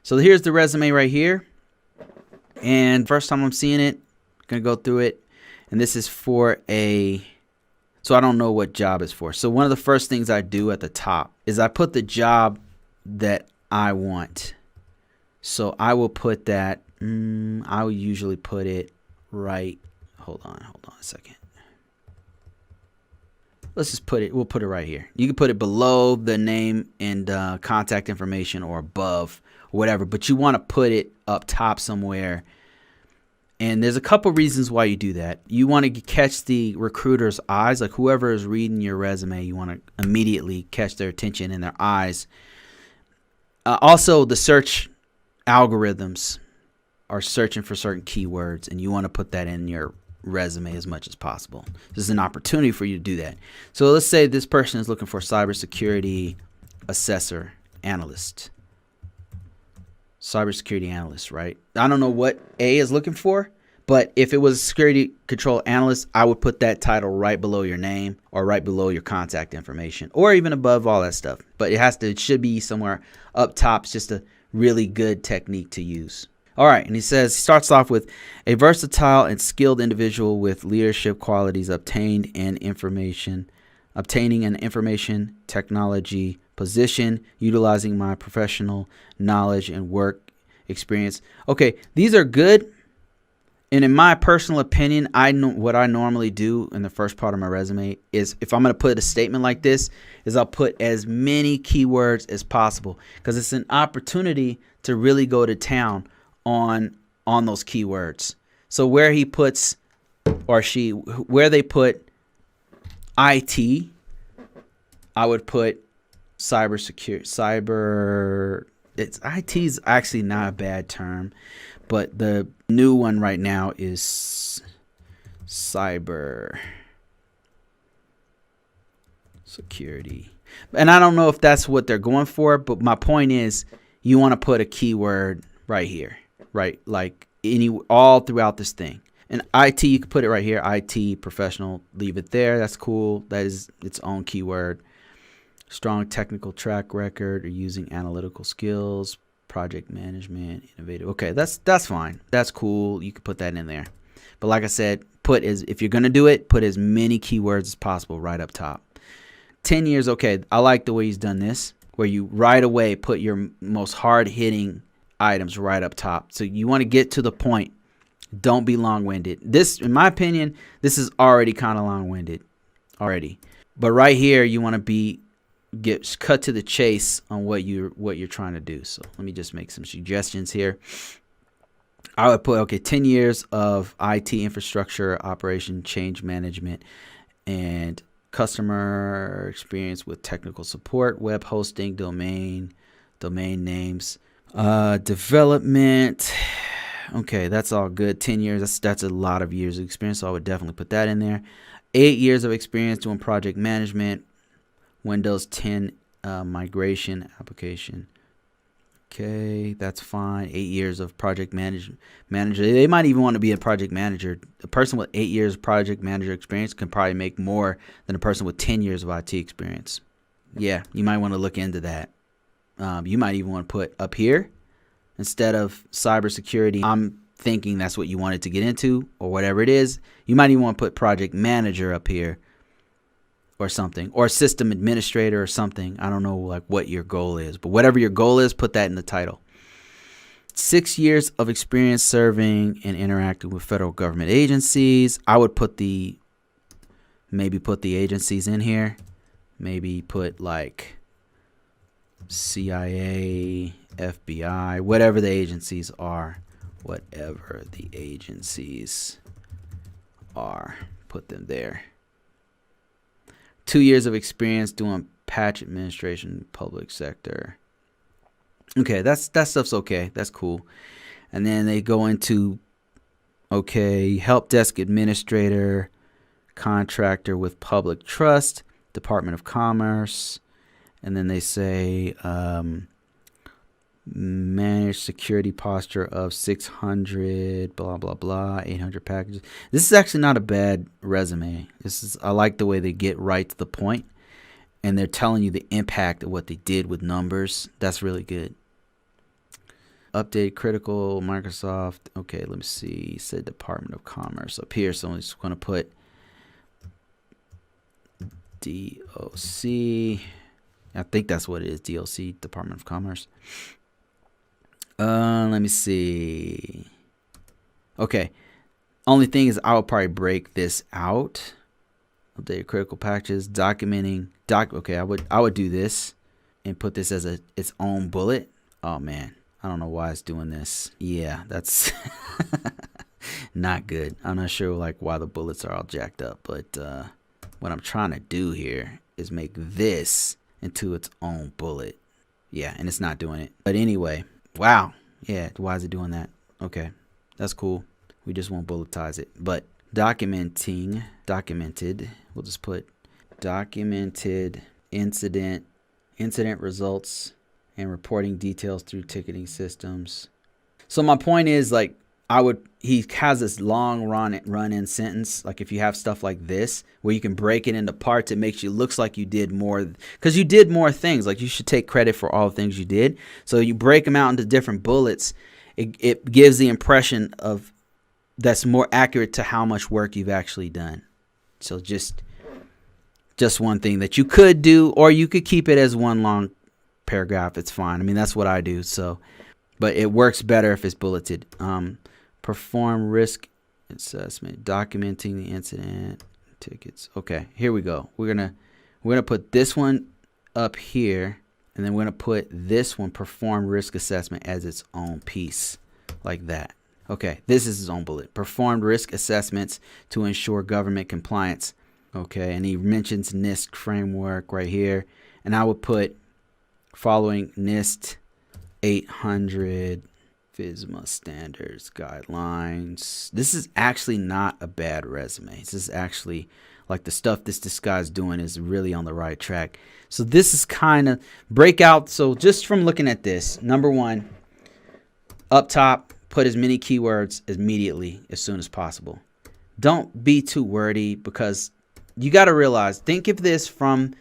So here's the resume right here. And first time I'm seeing it, gonna go through it. And this is for so I don't know what job it's for. So one of the first things I do at the top is I put the job that I want. So I will put that, I will usually put it right, hold on a second. Let's just put it, we'll put it right here. You can put it below the name and contact information or above, or whatever, but you want to put it up top somewhere. And there's a couple reasons why you do that. You want to catch the recruiter's eyes, like whoever is reading your resume, you want to immediately catch their attention in their eyes. Also, the search algorithms are searching for certain keywords, and you want to put that in your resume as much as possible. This is an opportunity for you to do that. So let's say this person is looking for cybersecurity assessor analyst. Cybersecurity analyst, right? I don't know what A is looking for, but if it was a security control analyst, I would put that title right below your name or right below your contact information or even above all that stuff. But it should be somewhere up top. It's just a really good technique to use. All right, and he starts off with a versatile and skilled individual with leadership qualities obtaining an information technology position, utilizing my professional knowledge and work experience. Okay, these are good. And in my personal opinion, what I normally do in the first part of my resume is, if I'm going to put a statement like this, is I'll put as many keywords as possible, because it's an opportunity to really go to town on those keywords. So where he puts, or she, where they put IT, I would put cybersecurity. IT is actually not a bad term, but the new one right now is cyber security. And I don't know if that's what they're going for, but my point is, you want to put a keyword right here, right? Like all throughout this thing. And IT, you can put it right here, IT professional, leave it there. That's cool. That is its own keyword. Strong technical track record or using analytical skills, project management, innovative. Okay, that's fine. That's cool. You can put that in there. But like I said, if you're going to do it, put as many keywords as possible right up top. 10 years, okay. I like the way he's done this, where you right away put your most hard-hitting items right up top. So you want to get to the point. Don't be long-winded. This, in my opinion, this is already kind of long-winded already. But right here, you want to get cut to the chase on what you're trying to do. So let me just make some suggestions here. I would put 10 years of IT infrastructure operation change management and customer experience with technical support, web hosting, domain names, development. Okay, that's all good. 10 years, that's a lot of years of experience, so I would definitely put that in there. 8 years of experience doing project management, Windows 10 migration application. Okay, that's fine. 8 years of project manager. They might even want to be a project manager. A person with 8 years of project manager experience can probably make more than a person with 10 years of IT experience. Yeah, you might want to look into that. You might even want to put up here, instead of cybersecurity, I'm thinking that's what you wanted to get into or whatever it is. You might even want to put project manager up here or something, or system administrator or something. I don't know like what your goal is, but whatever your goal is, put that in the title. 6 years of experience serving and interacting with federal government agencies. I would maybe put the agencies in here. Maybe put like CIA, FBI, whatever the agencies are. Whatever the agencies are, put them there. 2 years of experience doing patch administration, public sector. Okay, that stuff's okay. That's cool. And then they go into, okay, help desk administrator, contractor with public trust, Department of Commerce. And then they say manage security posture of 600, blah, blah, blah, 800 packages. This is actually not a bad resume. I like the way they get right to the point, and they're telling you the impact of what they did with numbers. That's really good. Update critical Microsoft. Okay, let me see. It said Department of Commerce up here. So I'm just going to put DOC. I think that's what it is. DOC, Department of Commerce. Let me see. Okay. Only thing is I will probably break this out. Update critical packages, documenting. Okay, I would do this and put this as its own bullet. Oh man, I don't know why it's doing this. Yeah, that's not good. I'm not sure like why the bullets are all jacked up, but what I'm trying to do here is make this into its own bullet. Yeah, and it's not doing it. But anyway, wow. Yeah, why is it doing that? Okay, that's cool. We just won't bulletize it. But documented, we'll just put documented incident results and reporting details through ticketing systems. So my point is, like, he has this long run-in sentence. Like if you have stuff like this where you can break it into parts, it makes you looks like you did more because you did more things. Like you should take credit for all the things you did. So you break them out into different bullets. It gives the impression of that's more accurate to how much work you've actually done. So just one thing that you could do, or you could keep it as one long paragraph. It's fine. I mean, that's what I do. So, but it works better if it's bulleted. Perform risk assessment, documenting the incident, tickets. Okay, here we go. We're gonna put this one up here, and then we're gonna put this one, perform risk assessment, as its own piece, like that. Okay, this is his own bullet. Performed risk assessments to ensure government compliance. Okay, and he mentions NIST framework right here. And I would put following NIST 800 FISMA standards guidelines. This is actually not a bad resume. This is actually like the stuff this guy's doing is really on the right track. So this is kind of breakout. So just from looking at this, number one, up top, put as many keywords immediately as soon as possible. Don't be too wordy, because you got to realize, think of this from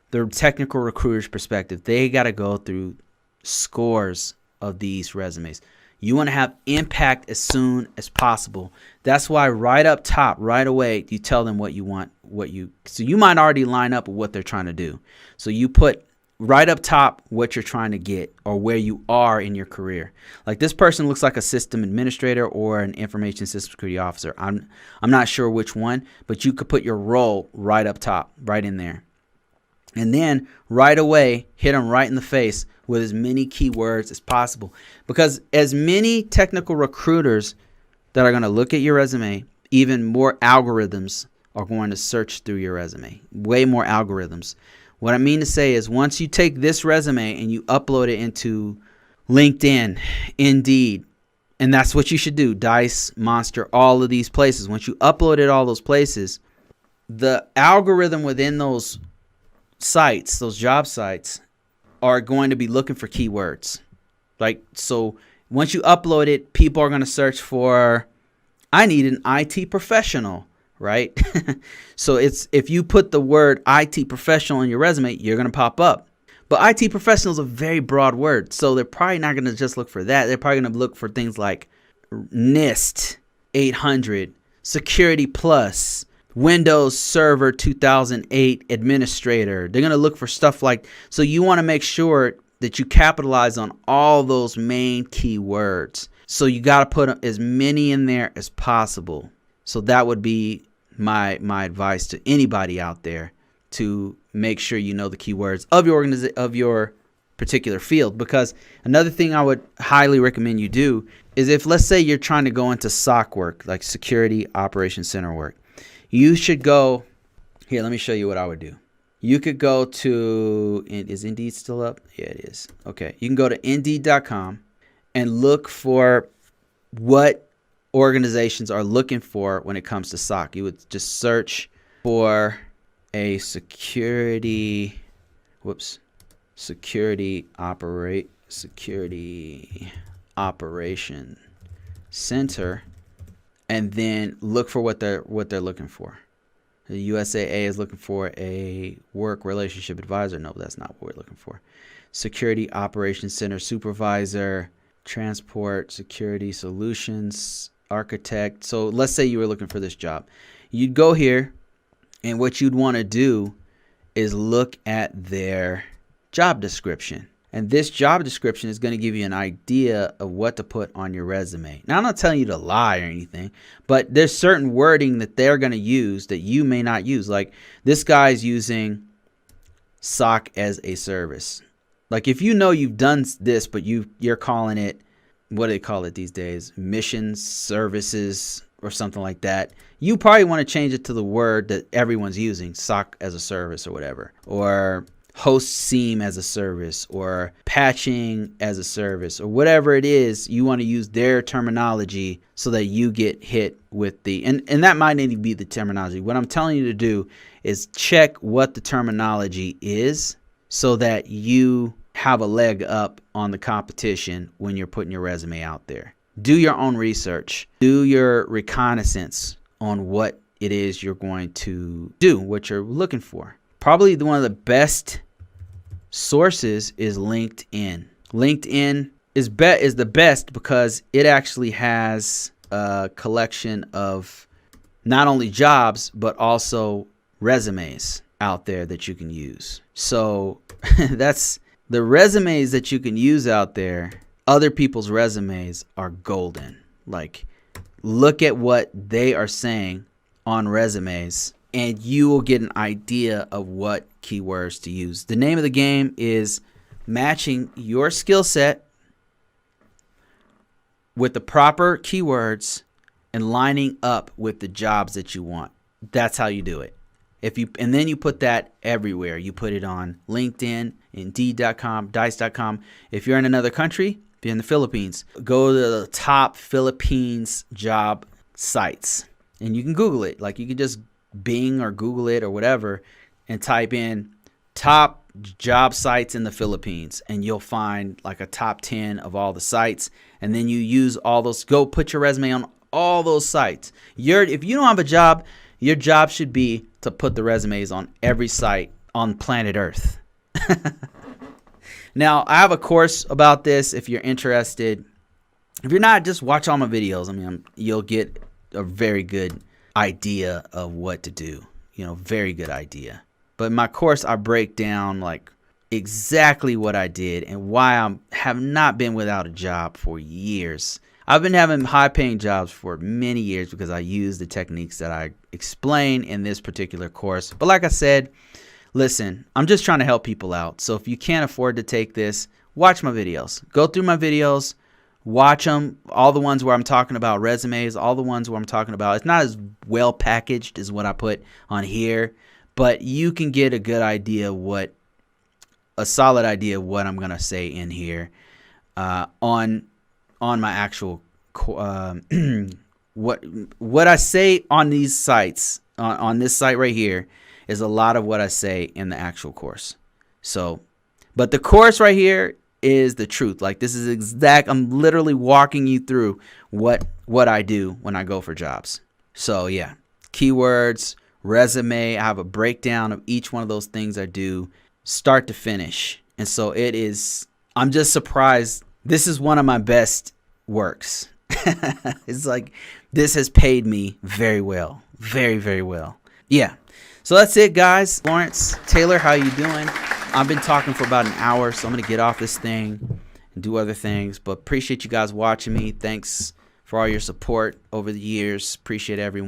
the technical recruiter's perspective. They got to go through scores of these resumes. You want to have impact as soon as possible. That's why right up top, right away, you tell them what you want, so you might already line up with what they're trying to do. So you put right up top what you're trying to get, or where you are in your career. Like this person looks like a system administrator or an information system security officer. I'm not sure which one, but you could put your role right up top, right in there. And then right away, hit them right in the face with as many keywords as possible, because as many technical recruiters that are going to look at your resume, even more algorithms are going to search through your resume, way more algorithms. What I mean to say is, once you take this resume and you upload it into LinkedIn, Indeed, and that's what you should do, Dice, Monster, all of these places. Once you upload it all those places, the algorithm within those sites, those job sites, are going to be looking for keywords. Like, so once you upload it, people are going to search for, I need an IT professional. Right? So it's, if you put the word IT professional in your resume, you're going to pop up. But IT professional is a very broad word. So they're probably not going to just look for that. They're probably going to look for things like NIST 800, Security Plus, Windows Server 2008 Administrator. They're going to look for stuff like, so you want to make sure that you capitalize on all those main keywords. So you got to put as many in there as possible. So that would be my advice to anybody out there, to make sure you know the keywords of your of your particular field. Because another thing I would highly recommend you do is, if let's say you're trying to go into SOC work, like Security Operations Center work, you should go here. Let me show you what I would do. You could go to, is Indeed still up? Yeah, it is. Okay, you can go to Indeed.com and look for what organizations are looking for when it comes to SOC. You would just search for a security operation center, and then look for what they're looking for. The USAA is looking for a work relationship advisor. No, that's not what we're looking for. Security Operations Center supervisor. transport security solutions architect. So let's say you were looking for this job. You'd go here, and what you'd want to do is look at their job description. And this job description is going to give you an idea of what to put on your resume. Now, I'm not telling you to lie or anything, but there's certain wording that they're going to use that you may not use. Like this guy's using SOC as a service. Like if you know you've done this, but you're calling it, what do they call it these days? Missions, services, or something like that. You probably want to change it to the word that everyone's using, SOC as a service or whatever. Or host SIEM as a service, or patching as a service, or whatever it is. You want to use their terminology so that you get hit with the, and that might not even be the terminology. What I'm telling you to do is check what the terminology is so that you have a leg up on the competition when you're putting your resume out there. Do your own research. Do your reconnaissance on what it is you're going to do, what you're looking for. Probably one of the best sources is LinkedIn. LinkedIn is the best because it actually has a collection of not only jobs, but also resumes out there that you can use. So that's the resumes that you can use out there. Other people's resumes are golden. Like, look at what they are saying on resumes, and you will get an idea of what keywords to use. The name of the game is matching your skill set with the proper keywords and lining up with the jobs that you want. That's how you do it. And then you put that everywhere. You put it on LinkedIn, Indeed.com, Dice.com. If you're in another country, if you're in the Philippines, go to the top Philippines job sites, and you can Google it. Like you can just Bing or Google it or whatever and type in top job sites in the Philippines, and you'll find like a top 10 of all the sites. And then you use all those, go put your resume on all those sites. If you don't have a job, your job should be to put the resumes on every site on planet Earth. Now, I have a course about this if you're interested. If you're not, just watch all my videos. I mean, you'll get a very good idea of what to do. Very good idea. But in my course, I break down like exactly what I did and why I have not been without a job for years. I've been having high-paying jobs for many years because I use the techniques that I explain in this particular course. But like I said, listen, I'm just trying to help people out. So if you can't afford to take this, watch my videos. Go through my videos. Watch them, all the ones where I'm talking about resumes, all the ones where I'm talking about, it's not as well packaged as what I put on here, but you can get a good idea a solid idea of what I'm going to say in here on my actual, what I say on these sites, on this site right here, is a lot of what I say in the actual course. So, but the course right here is the truth. Like this is exact. I'm literally walking you through what I do when I go for jobs. So yeah, keywords, resume. I have a breakdown of each one of those things I do, start to finish. And so it is. I'm just surprised. This is one of my best works. It's like this has paid me very well, very, very well. Yeah. So that's it, guys. Lawrence Taylor, how you doing? I've been talking for about an hour, so I'm going to get off this thing and do other things. But appreciate you guys watching me. Thanks for all your support over the years. Appreciate everyone.